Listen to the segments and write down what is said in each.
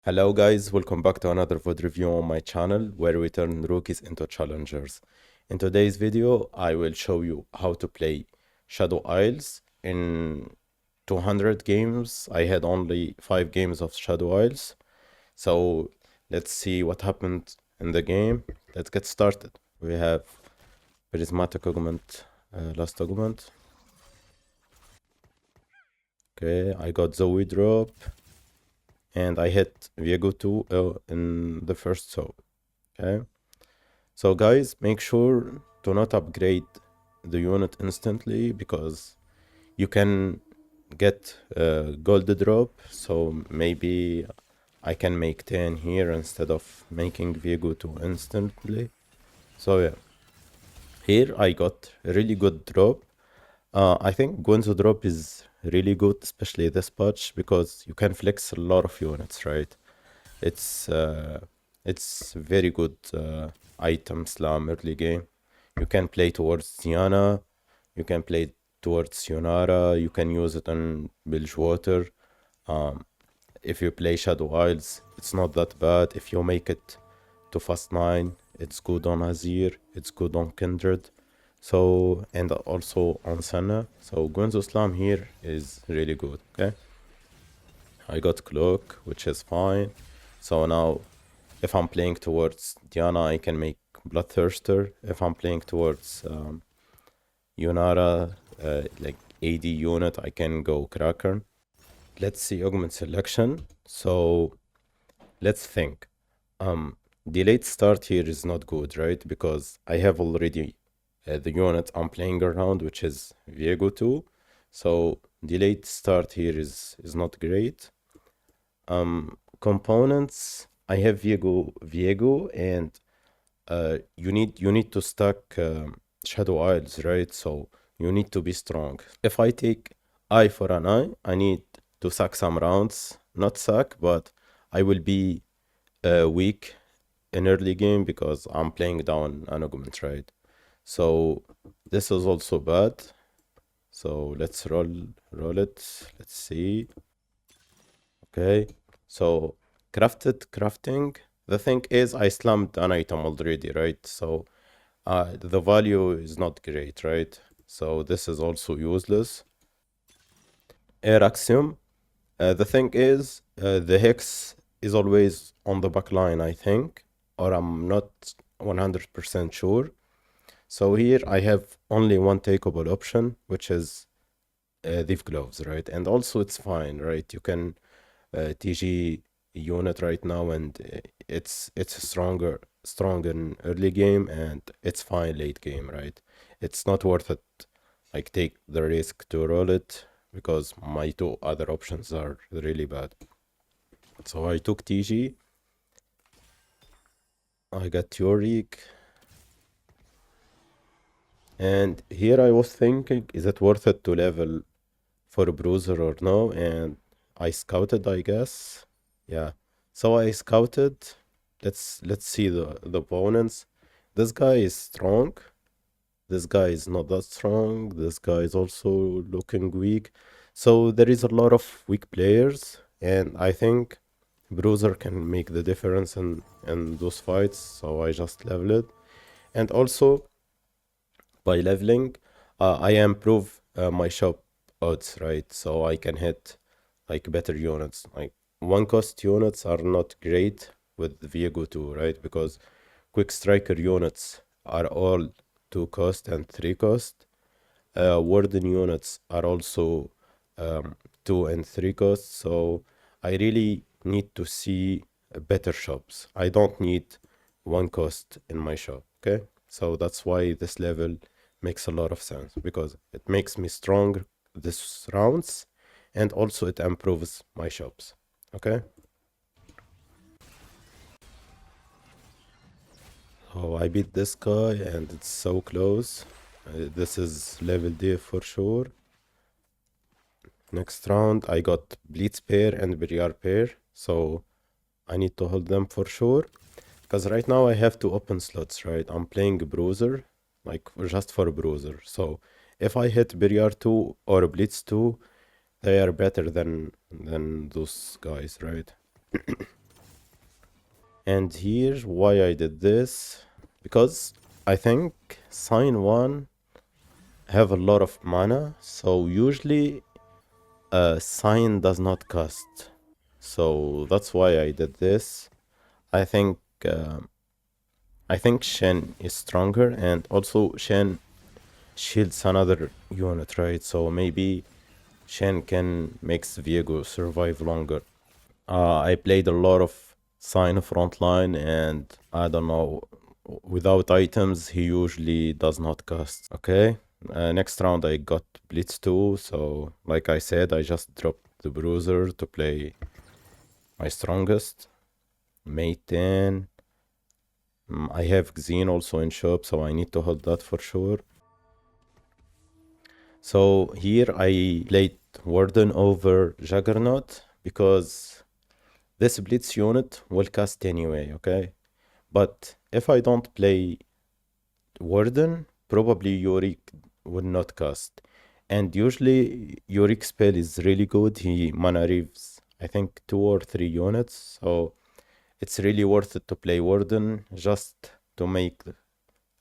Hello guys, welcome back to another VOD review on my channel where we turn rookies into challengers. In today's video, I will show you how to play Shadow Isles in 200 games. I had only 5 games of Shadow Isles. So let's see what happened in the game. Let's get started. We have Prismatic Augment, last Augment. Okay, I got Zoe drop and I hit Viego 2 in the first soul. Okay. So guys, make sure to not upgrade the unit instantly because you can get a gold drop. So maybe I can make 10 here instead of making Viego 2 instantly. So yeah, here I got a really good drop. I think Gwenzo drop is really good, especially this patch, because you can flex a lot of units, right? It's uh, it's very good item slam early game. You can play towards Diana, you can play towards Yonara, you can use it on Bilgewater. Um, if you play Shadow Isles, it's not that bad. If you make it to Fast 9, it's good on Azir, it's good on Kindred. So, and also on Senna. So Gwenzo Slam here is really good, okay? I got Cloak, which is fine. So now, if I'm playing towards Diana, I can make Bloodthirster. If I'm playing towards Yonara, like AD unit, I can go Kraken. Let's see augment selection. So let's think. Delayed start here is not good, right? Because I have already the unit I'm playing around, which is Viego 2. So delayed start here is not great. Components, I have Viego, and you need to stack Shadow Isles, right? So you need to be strong. If I take eye for an eye, I need to sack some rounds, not sack, but I will be weak in early game because I'm playing down an augment, right? So this is also bad. So let's roll it. Let's see. Okay. So crafting. The thing is I slammed an item already, right? So the value is not great, right? So this is also useless. Air axiom. The thing is, the hex is always on the back line, I think, or I'm not 100% sure. So here I have only one takeable option, which is Thief Gloves, right? And also it's fine, right? You can TG unit right now, and it's strong in early game, and it's fine late game, right? It's not worth it. Like take the risk to roll it because my two other options are really bad. So I took TG. I got Yorick. And here I was thinking, is it worth it to level for a bruiser or no? And I scouted, I guess. Yeah. So I scouted. Let's see the opponents. This guy is strong. This guy is not that strong. This guy is also looking weak. So there is a lot of weak players, and I think Bruiser can make the difference in those fights. So I just level it. And also by leveling, I improve my shop odds, right? So I can hit like better units. Like one cost units are not great with Viego 2, right? Because quick striker units are all 2 cost and 3 cost. Warden units are also 2 and 3 cost. So I really need to see better shops. I don't need 1 cost in my shop, okay? So that's why this level makes a lot of sense because it makes me strong this rounds and also it improves my shops, okay? Oh, I beat this guy and it's so close. This is level D for sure. Next round, I got Blitz pair and Briar pair, so I need to hold them for sure. Because right now I have two open slots, right? I'm playing Bruiser, like just for Bruiser. So if I hit Briar 2 or Blitz 2, they are better than those guys, right? And here, why I did this, because I think Sign 1 have a lot of mana, so usually Sign does not cost. So that's why I did this. I think I think Shen is stronger, and also Shen shields another unit, right? So maybe Shen can make Viego survive longer. I played a lot of Sign frontline, and I don't know, without items, he usually does not cast. Okay, next round I got Blitz 2, so like I said, I just dropped the Bruiser to play my strongest. Mate 10. I have Xen also in shop, so I need to hold that for sure. So here I played Warden over Juggernaut because this Blitz unit will cast anyway, okay? But if I don't play Warden, probably Yorick will not cast. And usually Yorick spell is really good. He mana reaves, I think, 2 or 3 units. So it's really worth it to play Warden just to make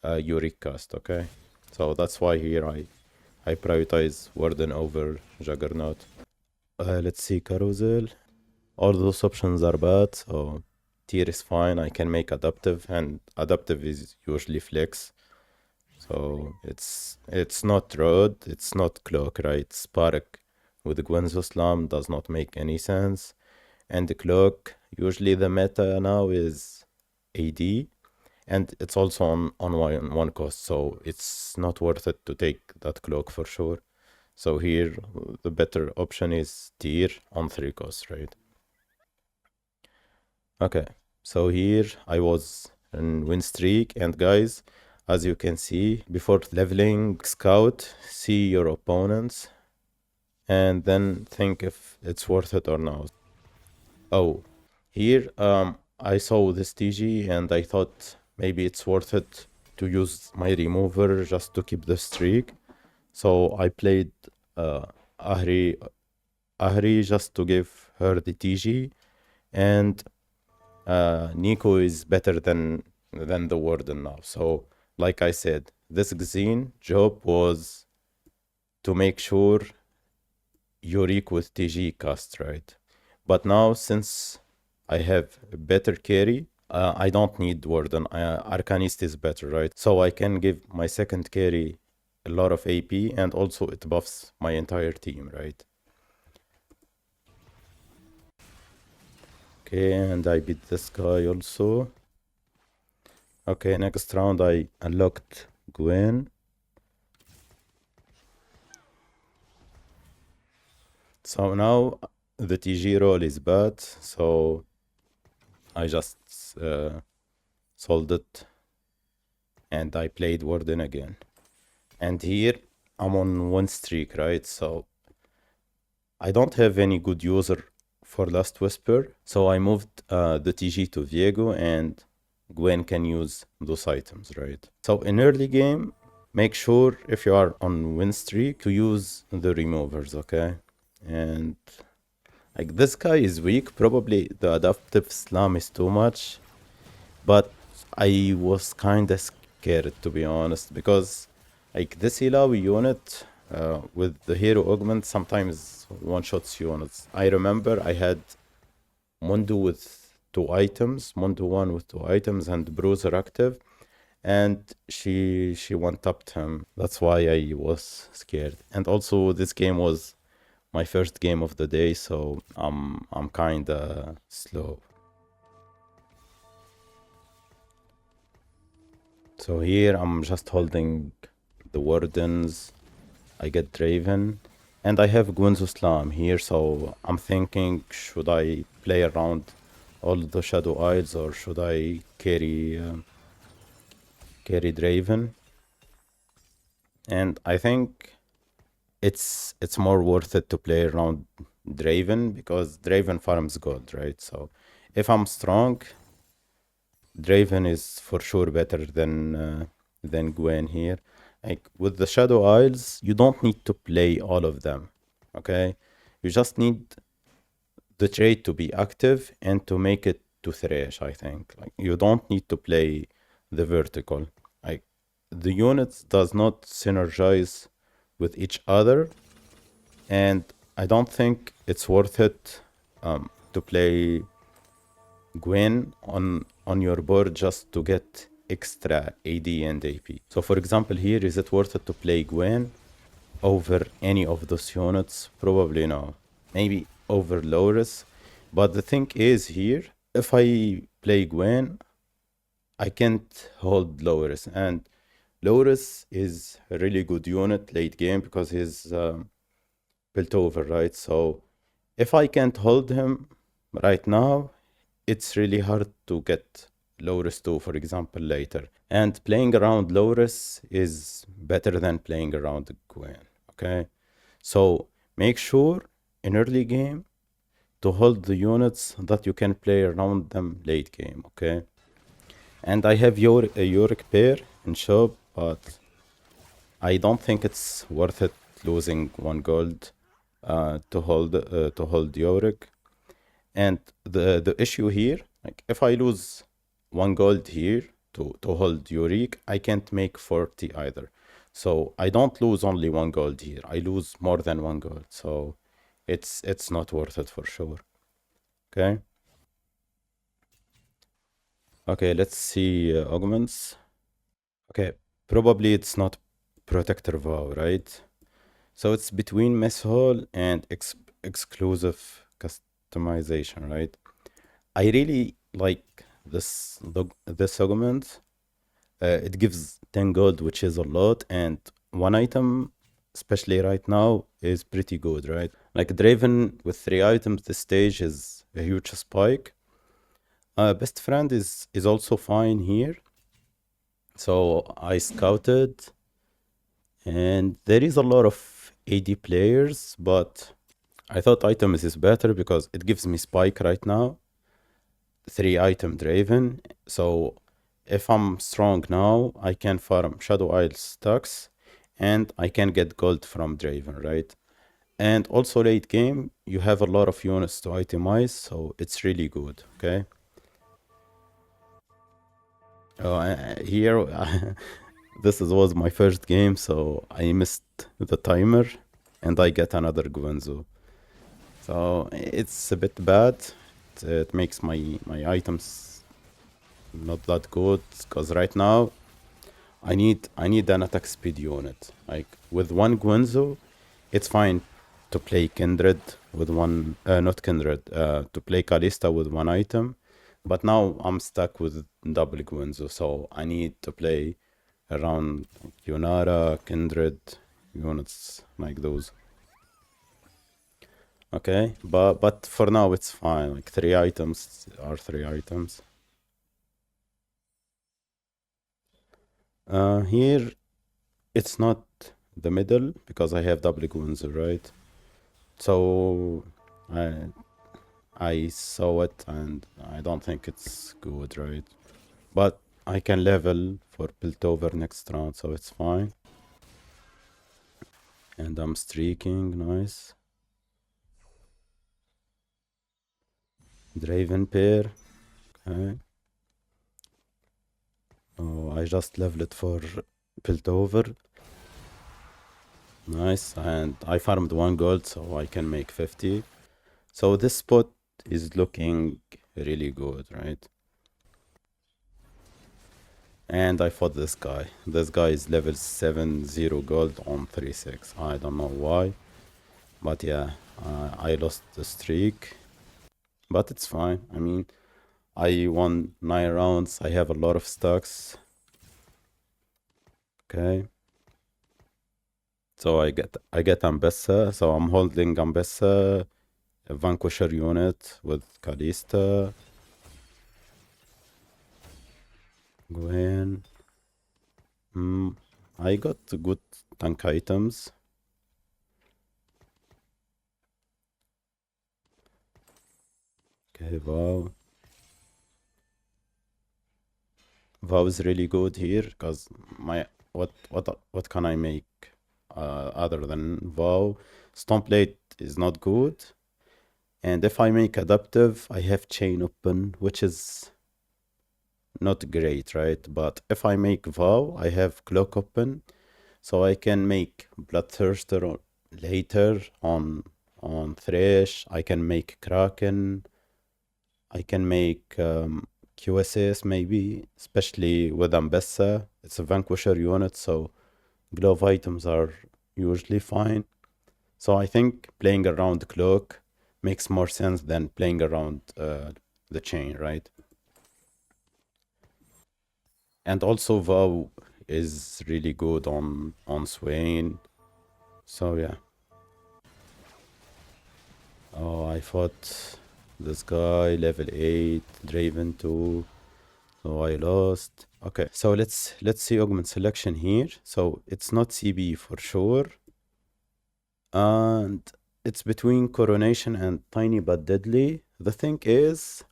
Yorick cast, okay? So that's why here I prioritize Warden over Juggernaut. Let's see, Carousel. All those options are bad, so tier is fine. I can make adaptive, and adaptive is usually flex. So it's not Rod, it's not Cloak, right? Spark with Gwenzo Slam does not make any sense. And the Cloak, usually the meta now is AD, and it's also on one cost, so it's not worth it to take that Cloak for sure. So here, the better option is tier on 3 costs, right? Okay, so here I was in win streak, and guys, as you can see, before leveling, scout, see your opponents, and then think if it's worth it or not. Oh, here I saw this TG and I thought maybe it's worth it to use my remover just to keep the streak. So I played uh, Ahri, Ahri just to give her the TG, and Nico is better than the Warden now. So, like I said, this Xen job was to make sure Yorick with TG cast, right? But now, since I have a better carry, I don't need Warden. Arcanist is better, right? So I can give my second carry a lot of AP, and also it buffs my entire team, right? Okay, and I beat this guy also. Okay, next round I unlocked Gwen. So now the TG roll is bad, so I just sold it and I played Warden again. And here I'm on one streak, right? So I don't have any good user for Last Whisper, so I moved the TG to Viego, and Gwen can use those items, right? So in early game, make sure if you are on win streak to use the removers, okay? And like this guy is weak, probably the adaptive slam is too much, but I was kinda scared to be honest, because like this Ilawi unit with the hero augment sometimes one shots units. I remember I had Mondo with 2 items, Mondo 1 with 2 items, and Bruiser active, and she one tapped him. That's why I was scared. And also this game was my first game of the day, so I'm kinda slow. So here I'm just holding the wardens. I get Draven, and I have Gwynzo Slam here, so I'm thinking, should I play around all the Shadow Isles or should I carry Draven? And I think it's more worth it to play around Draven because Draven farms gold, right? So if I'm strong, Draven is for sure better than Gwen here. Like with the Shadow Isles, you don't need to play all of them. Okay? You just need the trade to be active and to make it to thrash, I think. Like you don't need to play the vertical. Like the units does not synergize with each other, and I don't think it's worth it to play Gwen on your board just to get extra AD and AP. So for example here, is it worth it to play Gwen over any of those units? Probably no. Maybe over Loris. But the thing is here, if I play Gwen, I can't hold Loris. And Loris is a really good unit late game because he's built over, right? So if I can't hold him right now, it's really hard to get Loris 2, for example, later. And playing around Loris is better than playing around Gwen, okay? So make sure in early game to hold the units that you can play around them late game, okay? And I have a Yorick pair in shop, but I don't think it's worth it losing 1 gold to hold Yorick. And the issue here, like if I lose 1 gold here to hold Yorick, I can't make 40 either. So I don't lose only 1 gold here. I lose more than 1 gold. So it's not worth it for sure. Okay. Okay, let's see augments. Okay, probably it's not protector vow, right? So it's between mess hall and exclusive customization, right? I really like this augment. It gives 10 gold, which is a lot, and one item, especially right now, is pretty good, right? Like Draven with 3 items this stage is a huge spike. Best friend is also fine here. So I scouted, and there is a lot of AD players, but I thought items is better because it gives me spike right now. 3 item Draven. So if I'm strong now, I can farm Shadow Isle stacks and I can get gold from Draven, right? And also late game, you have a lot of units to itemize, so it's really good, okay? Here, was my first game, so I missed the timer and I get another Gwenzo. So it's a bit bad. It makes my items not that good because right now I need an attack speed unit. Like with one Gwenzo, it's fine to play Kindred with one, not Kindred, to play Kalista with 1 item. But now I'm stuck with double Gwenzo, so I need to play around Yunara, Kindred units like those. Okay, but for now it's fine. Like 3 items are 3 items. Here it's not the middle because I have double Gwenzo, right? So I I saw it and I don't think it's good, right? But I can level for Piltover next round, so it's fine. And I'm streaking, nice. Draven pair, okay. Oh, I just leveled for Piltover. Nice, and I farmed 1 gold, so I can make 50. So this spot is looking really good, right? And I fought this guy. This guy is level 7, 0 gold on 3-6. I don't know why. But yeah, I lost the streak. But it's fine. I mean, I won 9 rounds. I have a lot of stacks. Okay. So I get Ambessa. So I'm holding Ambessa, a Vanquisher unit with Kalista, Gwen. I got good tank items. Okay, wow. Vow is really good here because my what can I make other than Vow? Stoneblade is not good. And if I make adaptive, I have chain open, which is not great, right? But if I make vow, I have clock open, so I can make bloodthirster later on thresh. I can make kraken. I can make QSS maybe, especially with Ambessa. It's a vanquisher unit, so glove items are usually fine. So I think playing around cloak makes more sense than playing around the chain, right? And also Vow is really good on Swain. So yeah. Oh, I fought this guy level 8, Draven 2. So I lost. Okay, so let's see augment selection here. So it's not CB for sure. And it's between coronation and tiny but deadly. The thing is,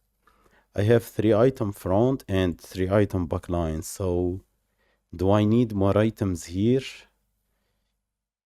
I have 3 item front and 3 item back line. So do I need more items here?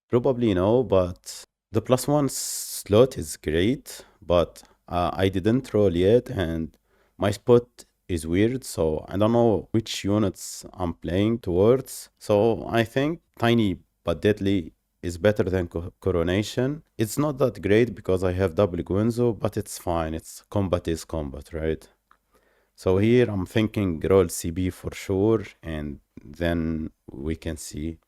Probably no, but the +1 slot is great, but I didn't roll yet, and my spot is weird, so I don't know which units I'm playing towards. So I think Tiny but Deadly is better than Coronation. It's not that great because I have double Guenzo, but it's fine. It's combat is combat, right? So here I'm thinking roll CB for sure, and then we can see.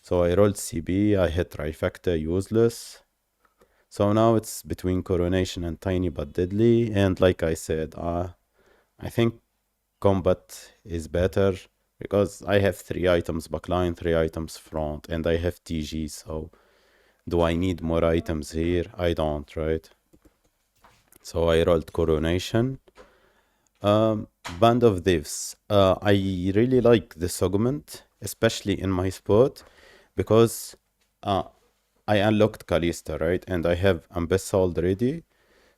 So I rolled CB, I hit trifecta, useless. So now it's between coronation and tiny but deadly. And like I said, I think combat is better because I have 3 items backline, 3 items front, and I have TG. So do I need more items here? I don't, right? So I rolled coronation. Band of Thieves. I really like this augment, especially in my spot, because uh, I unlocked Kalista, right? And I have Ambessa already.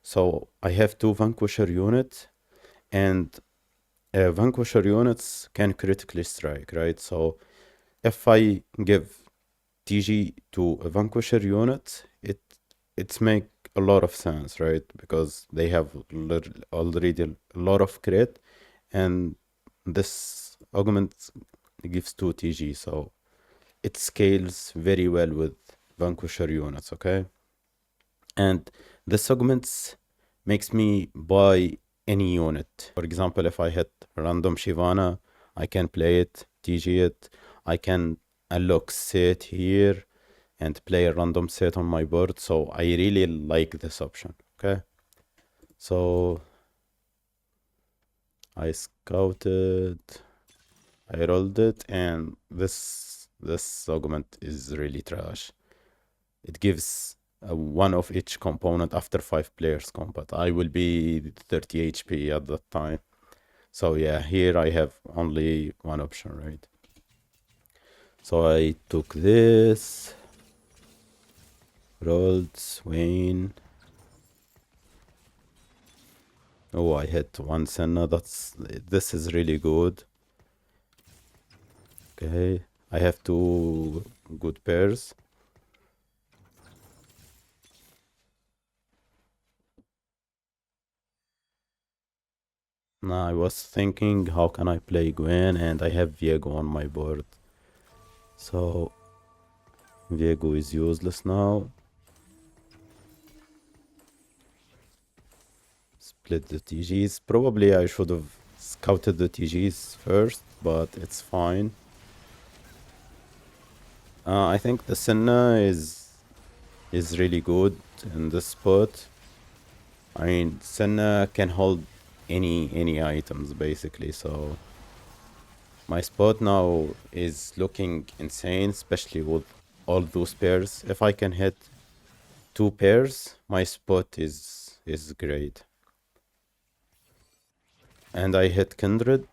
So I have 2 Vanquisher units, and Vanquisher units can critically strike, right? So if I give TG to a Vanquisher unit, it's make a lot of sense, right? Because they have already a lot of crit, and this augment gives 2 TG, so it scales very well with Vanquisher units, okay? And the segments makes me buy any unit. For example, if I hit random Shivana, I can play it, TG it. I can unlock set here and play a random set on my board. So I really like this option. Okay. So I scouted, I rolled it, and this augment is really trash. It gives one of each component after 5 players combat. I will be 30 HP at that time. So yeah, here I have only one option, right? So I took this, rolled, Swain. Oh, I hit 1 Senna. This is really good. Okay, I have 2 good pairs. Now I was thinking, how can I play Gwen? And I have Viego on my board. So Viego is useless now. Split the TGs. Probably I should have scouted the TGs first, but it's fine. I think the Senna is really good in this spot. I mean, Senna can hold any items basically, so my spot now is looking insane, especially with all those pairs. If I can hit 2 pairs, my spot is great. And I hit Kindred,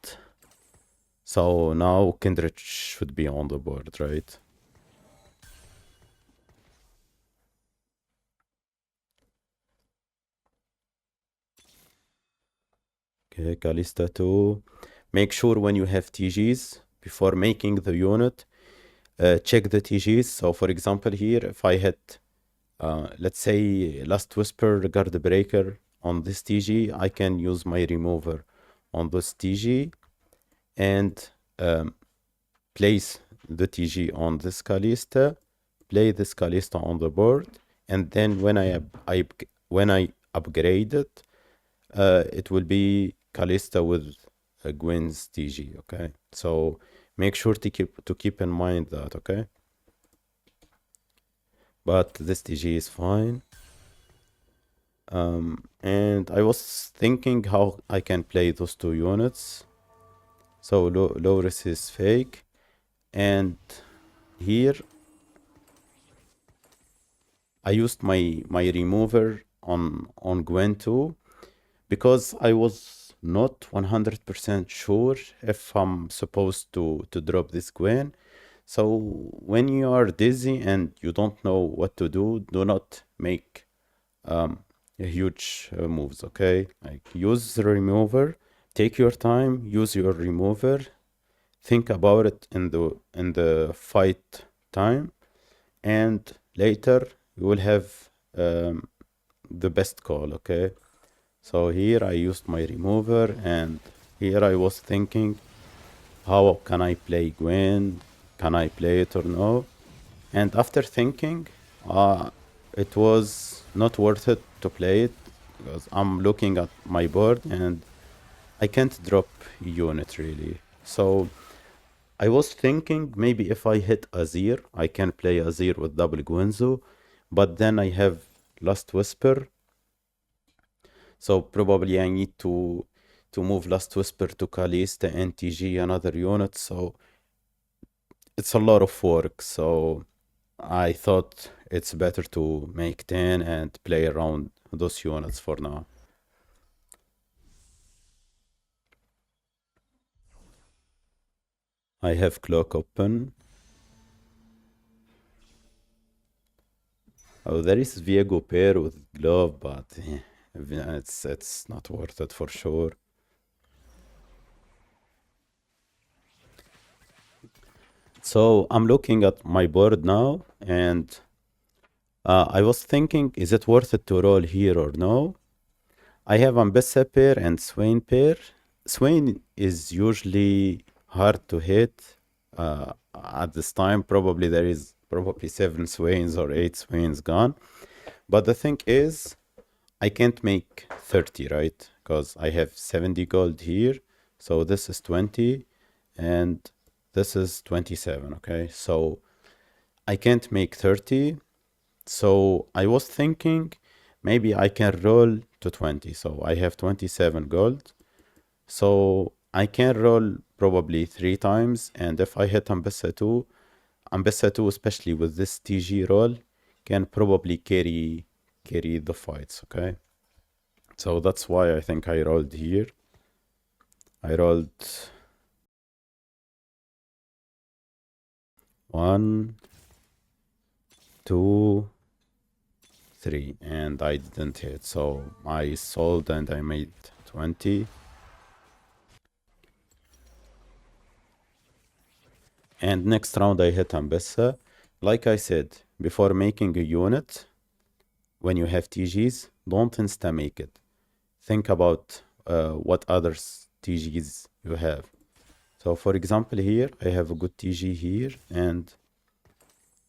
so now Kindred should be on the board, right? Okay, Kalista 2. Make sure when you have TGs, before making the unit, check the TGs. So for example here, if I hit let's say Last Whisper Guard Breaker on this TG, I can use my remover on this TG and place the TG on this Kalista, play this Kalista on the board, and then when I upgrade it, it will be Kalista with Gwen's TG. Okay, so make sure to keep in mind that. Okay, but this TG is fine. And I was thinking how I can play those two units. So Loris is fake, and here I used my remover on Gwen too, because I was not 100% sure if I'm supposed to drop this Gwen. So when you are dizzy and you don't know what to do not make huge moves, okay? Like use the remover, take your time, use your remover, think about it in the fight time, and later you will have the best call, okay? So here I used my remover, and here I was thinking, how can I play Gwen? Can I play it or no? And after thinking, it was not worth it to play it, because I'm looking at my board and I can't drop unit really. So I was thinking maybe if I hit Azir, I can play Azir with double Guenzo, but then I have Last Whisper, so probably I need to move Last Whisper to Kalista and TG another unit, so it's a lot of work. So I thought it's better to make 10 and play around those units for now. I have clock open. Oh, there is Viego pair with glove, but it's not worth it for sure. So I'm looking at my board now, and I was thinking, is it worth it to roll here or no? I have Ambessa pair and Swain pair. Swain is usually hard to hit. At this time, probably there is probably 7 Swains or 8 Swains gone. But the thing is, I can't make 30, right? Because I have 70 gold here. So this is 20 and this is 27, okay? So I can't make 30. So I was thinking maybe I can roll to 20. So I have 27 gold. So I can roll probably 3 times. And if I hit Ambessa 2, Ambessa 2, especially with this TG roll, can probably carry the fights, okay? So that's why I think I rolled here. I rolled 1, 2, 3, and I didn't hit. So I sold and I made 20. And next round I hit Ambessa. Like I said, before making a unit, when you have TGs, don't insta-make it. Think about what other TGs you have. So for example here, I have a good TG here, and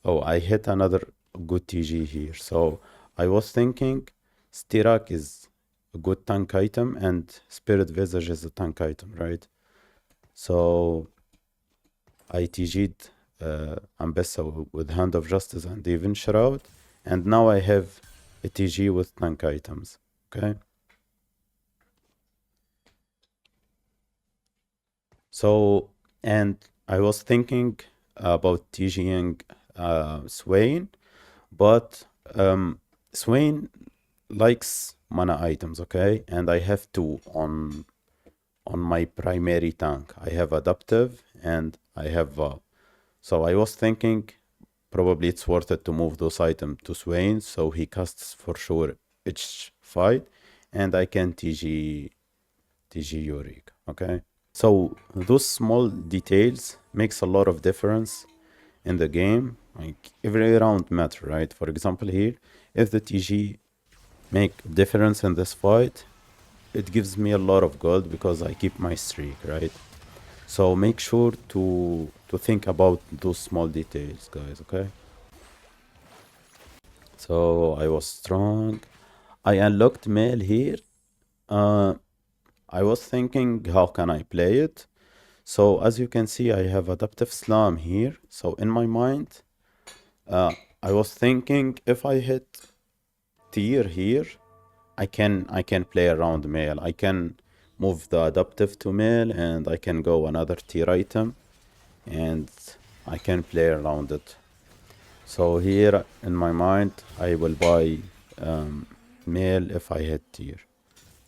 oh, I hit another good TG here. So I was thinking Stirak is a good tank item and Spirit Visage is a tank item, right? So I TG'd Ambessa with Hand of Justice and even Shroud, and now I have a TG with tank items, okay? So, and I was thinking about TGing Swain, but Swain likes mana items, okay? And I have two on my primary tank. I have Adaptive and I have so I was thinking probably it's worth it to move those items to Swain, so he casts for sure each fight, and I can TG Yorick, okay? So those small details makes a lot of difference in the game, Like every round matter, right? For example, here, if the TG make difference in this fight, it gives me a lot of gold because I keep my streak, right? So make sure to think about those small details, guys, okay? So I was strong. I unlocked mail here. Uh, I was thinking, how can I play it? So as you can see, I have adaptive slam here. So in my mind, uh, I was thinking if I hit tier here, I can play around mail. I can move the adaptive to mail and I can go another tier item and I can play around it. So here in my mind, I will buy mail if I hit tier.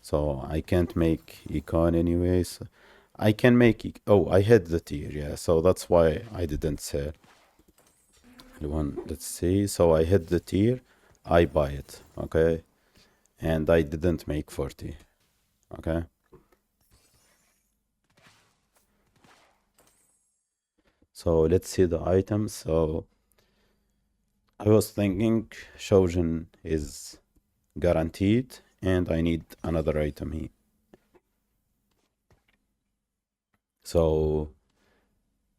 So I can't make econ anyways. I can make oh, I hit the tier, yeah. So that's why I didn't sell. Let's see. So I hit the tier, I buy it, okay? And I didn't make 40, okay? So let's see the items. So I was thinking Shojin is guaranteed and I need another item here. So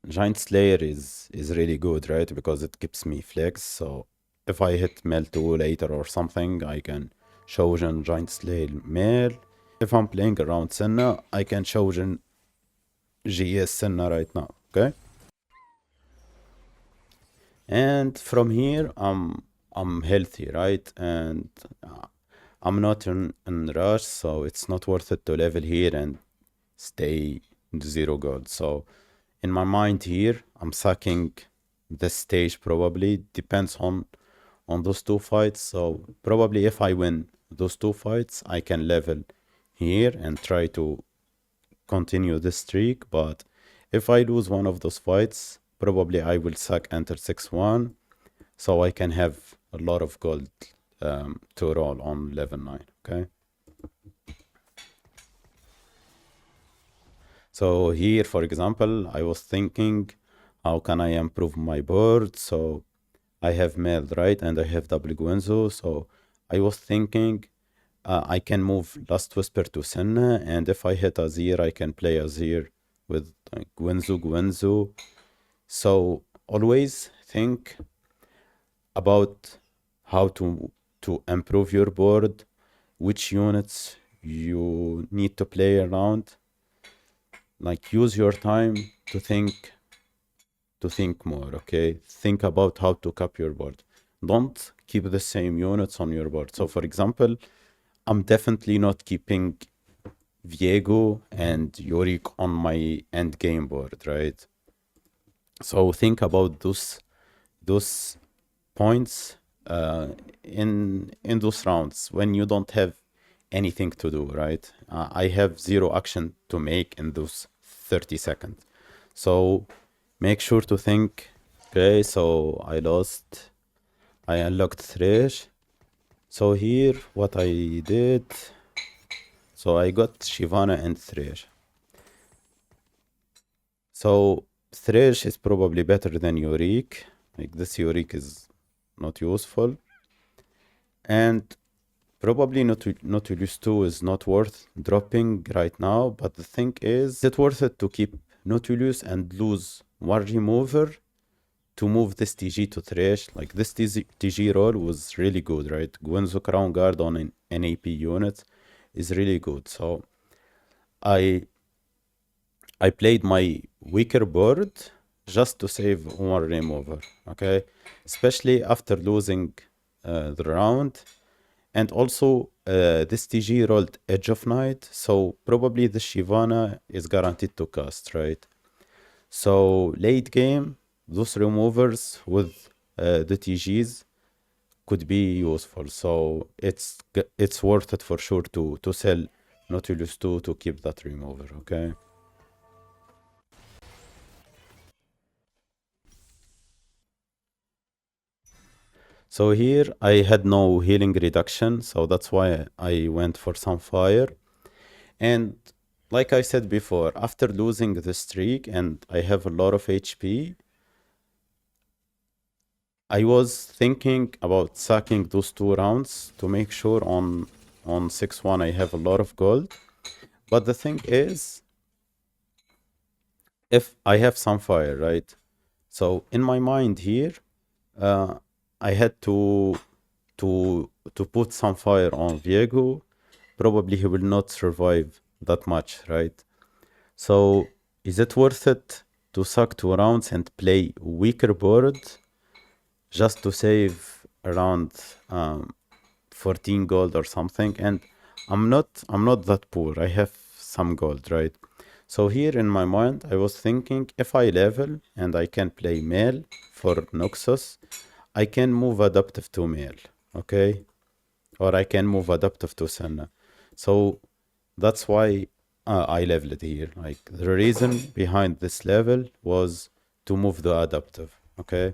Giant Slayer is really good, right? Because it keeps me flex. So if I hit Mel 2 later or something, I can Shojin Giant Slayer Mel. If I'm playing around Senna, I can Shojin GS Senna right now, okay? And from here, I'm healthy, right? And I'm not in rush, so it's not worth it to level here and stay zero gold. So in my mind here, I'm sucking this stage probably. Depends on those two fights. So probably if I win those two fights, I can level here and try to continue this streak. But if I lose one of those fights, probably I will suck enter 6-1 so I can have a lot of gold to roll on level 9. Okay. So here, for example, I was thinking, how can I improve my board? So I have Meld, right? And I have double Guenzo. So I was thinking I can move Last Whisper to Senna. And if I hit Azir, I can play Azir with Guenzo. So always think about how to improve your board, which units you need to play around. Like use your time to think more, okay? Think about how to cap your board. Don't keep the same units on your board. So for example, I'm definitely not keeping Viego and Yorick on my end game board, right? So think about those points in those rounds when you don't have anything to do, right? I have zero action to make in those 30 seconds. So make sure to think, okay, so I unlocked Thresh. So here, what I did, so I got Shivana and Thresh. So Thresh is probably better than Yorick. Like this Yorick is not useful. And probably Nautilus 2 is not worth dropping right now, but the thing is it worth it to keep Nautilus and lose one remover to move this TG to Thresh? Like this TG roll was really good, right? Gwenzo Crown Guard on an NAP unit is really good. So I I played my weaker board just to save one remover, okay? Especially after losing the round. And also, this TG rolled Edge of Night, so probably the Shivana is guaranteed to cast, right? So late game, those removers with the TGs could be useful. So it's worth it for sure to sell Nautilus 2 to keep that remover, okay? So here I had no healing reduction, so that's why I went for some fire. And like I said before, after losing the streak and I have a lot of HP, I was thinking about sacking those 2 rounds to make sure on 6-1 I have a lot of gold. But the thing is, if I have some fire, right? So in my mind here, uh, I had to put some fire on Viego. Probably he will not survive that much, right? So is it worth it to suck 2 rounds and play weaker board just to save around 14 gold or something? And I'm not that poor. I have some gold, right? So here in my mind, I was thinking if I level and I can play male for Noxus, I can move adaptive to male, okay? Or I can move adaptive to Senna. So that's why I leveled here. Like the reason behind this level was to move the adaptive, okay?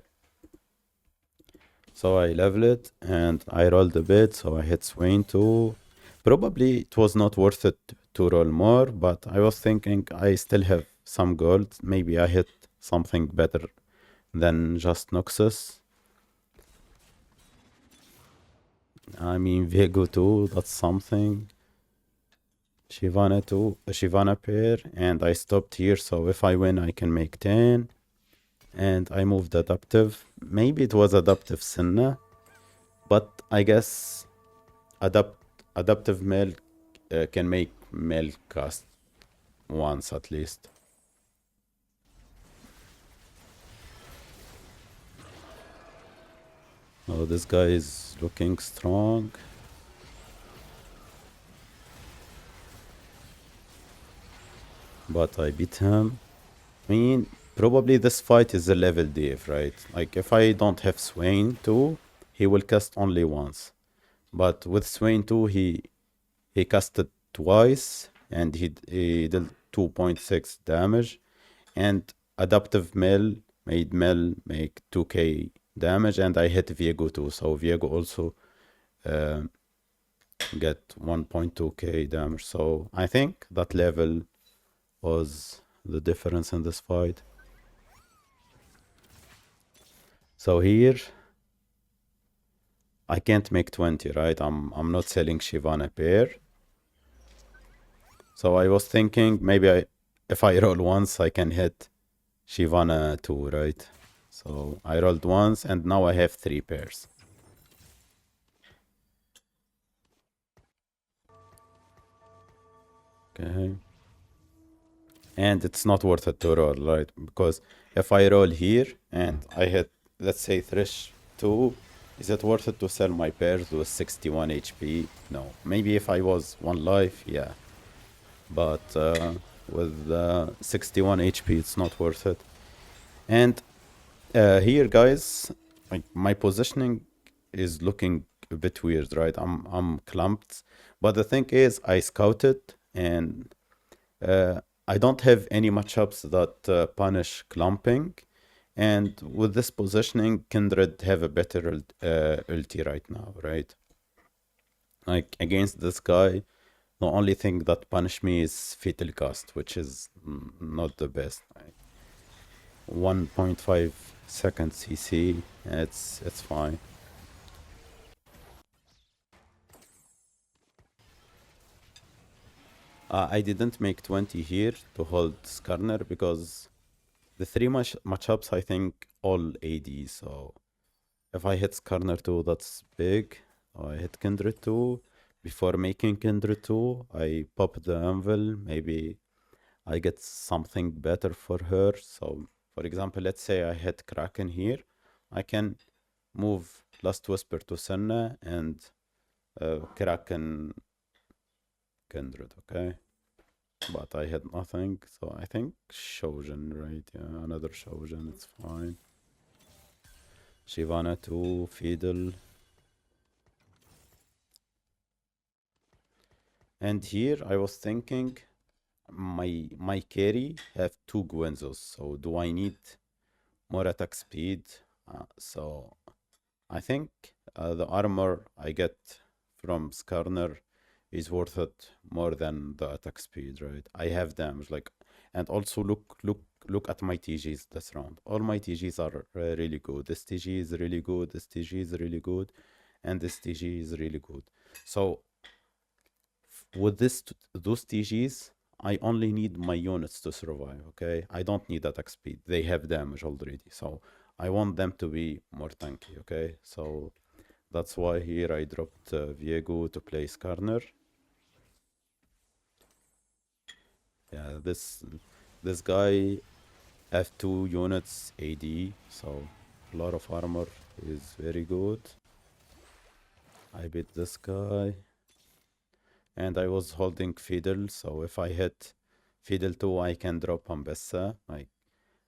So I leveled it and I rolled a bit, so I hit Swain too. Probably it was not worth it to roll more, but I was thinking I still have some gold. Maybe I hit something better than just Noxus. I mean, Viego too, that's something. Shivana too, Shivana pair, and I stopped here, so if I win, I can make 10. And I moved adaptive. Maybe it was adaptive Senna, but I guess adapt adaptive male can make male cast once at least. Oh, this guy is looking strong, but I beat him. I mean, probably this fight is a level div, right? Like, if I don't have Swain too, he will cast only once. But with Swain too, he casted twice and he did 2.6 damage. And adaptive Mel made Mel make 2k damage, and I hit Viego too. So Viego also uh, get 1.2k damage. So I think that level was the difference in this fight. So here I can't make 20, right? I'm not selling Shivana pair. So I was thinking maybe if I roll once I can hit Shivana too, right? So I rolled once and now I have 3 pairs. Okay. And it's not worth it to roll, right? Because if I roll here and I hit, let's say, Thresh 2, is it worth it to sell my pairs with 61 HP? No. Maybe if I was 1 life, yeah. But with 61 HP, it's not worth it. And here, guys, like my positioning is looking a bit weird, right? I'm clumped, but the thing is, I scouted and I don't have any matchups that punish clumping, and with this positioning, Kindred have a better ulti right now, right? Like against this guy, the only thing that punish me is fatal cast, which is not the best. Like 1.5 seconds CC, it's fine. I didn't make 20 here to hold Skarner because the three matchups I think all AD. So if I hit Skarner 2, that's big. I hit Kindred 2. Before making Kindred 2, I pop the anvil. Maybe I get something better for her. So, for example, let's say I hit Kraken here. I can move Last Whisper to Senna and Kraken Kindred, okay? But I had nothing, so I think Shojin, right? Yeah, another Shojin, it's fine. Shivana 2, Fiddle. And here I was thinking my carry have 2 Gwenzos, so do I need more attack speed? So I think the armor I get from Skarner is worth it more than the attack speed, right? I have damage, like, And also look at my TGs this round. All my TGs are really good. This TG is really good. This TG is really good, and this TG is really good. So with those TGs, I only need my units to survive. Okay, I don't need attack speed. They have damage already, so I want them to be more tanky. Okay, so that's why here I dropped Viego to play Skarner. Yeah, this guy have 2 units AD, so a lot of armor is very good. I beat this guy, and I was holding Fiddle, so if I hit Fiddle 2, I can drop Ambessa. Like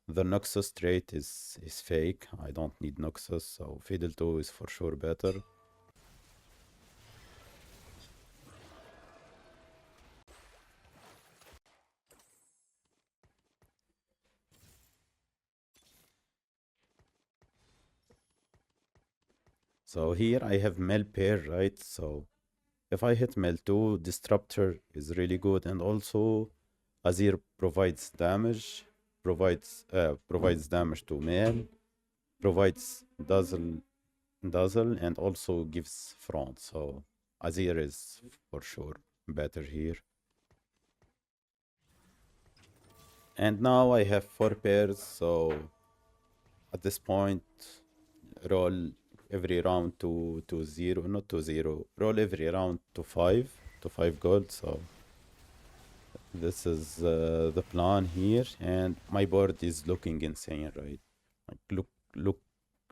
the Noxus trait is fake. I don't need Noxus, so Fiddle 2 is for sure better. So here I have Mel pair, right? So if I hit Mel 2, Disruptor is really good, and also Azir provides damage, provides damage to Mel, provides dazzle, and also gives front. So Azir is for sure better here. And now I have 4 pairs, so at this point, roll every round to 0, not to 0. Roll every round to 5 gold. So this is the plan here, and my board is looking insane, right? Like look,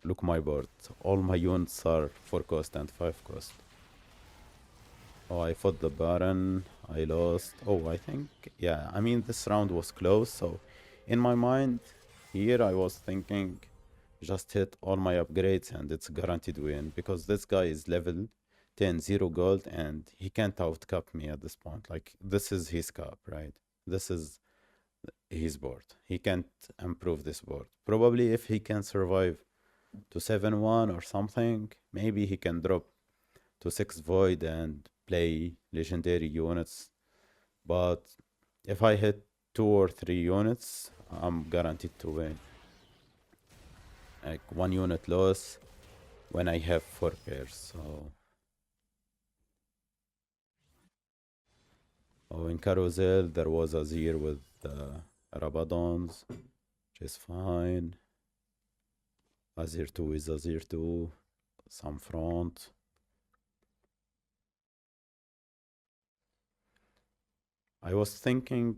look my board. All my units are 4 cost and 5 cost. Oh, I fought the Baron. I lost. Oh, I think, yeah. I mean, this round was close. So, in my mind, here I was thinking, just hit all my upgrades and it's guaranteed win because this guy is level 10, 0 gold, and he can't outcap me at this point. Like, this is his cap, right? This is his board. He can't improve this board. Probably if he can survive to 7-1 or something, maybe he can drop to 6 void and play legendary units. But if I hit 2 or 3 units, I'm guaranteed to win. Like 1 unit loss when I have 4 pairs. So, oh, in Carousel there was Azir with Rabadons, which is fine. Azir 2 is Azir 2, some front. I was thinking,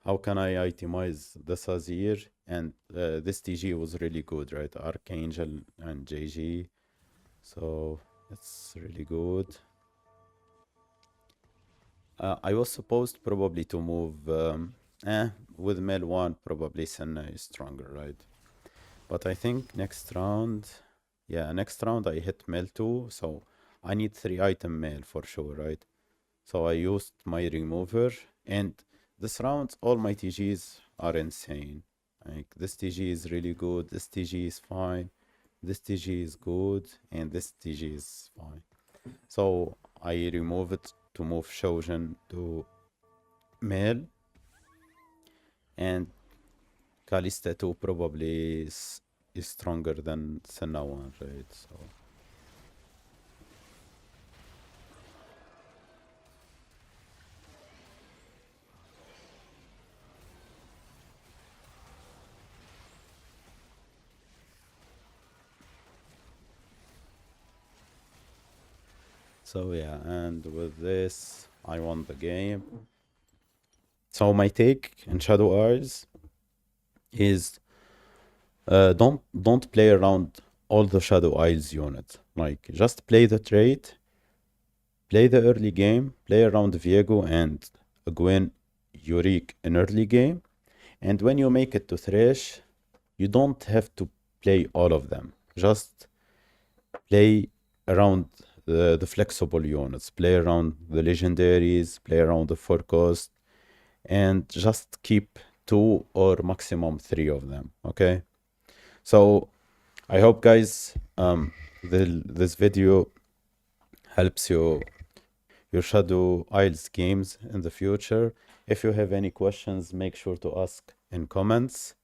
how can I itemize this Azir? And this TG was really good, right? Archangel and JG. So it's really good. I was supposed probably to move with Mel 1, probably Senna is stronger, right? But I think next round, yeah, next round I hit Mel 2, so I need 3 item Mel for sure, right? So I used my remover, and this round all my TGs are insane. Like this TG is really good, this TG is fine, this TG is good, and this TG is fine. So I remove it to move Shojin to male, and Kalista 2 probably is stronger than Senna 1, right? So yeah, and with this, I won the game. So my take in Shadow Eyes is don't play around all the Shadow Eyes units. Like just play the trait, play the early game, play around Viego and Gwen Yorick in early game, and when you make it to Thresh, you don't have to play all of them. Just play around the flexible units, play around the legendaries, play around the forecast, and just keep 2 or maximum 3 of them. Okay. So I hope, guys, this video helps you your Shadow Isles games in the future. If you have any questions, make sure to ask in comments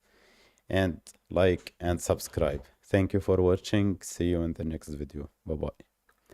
and like and subscribe. Thank you for watching. See you in the next video. Bye bye.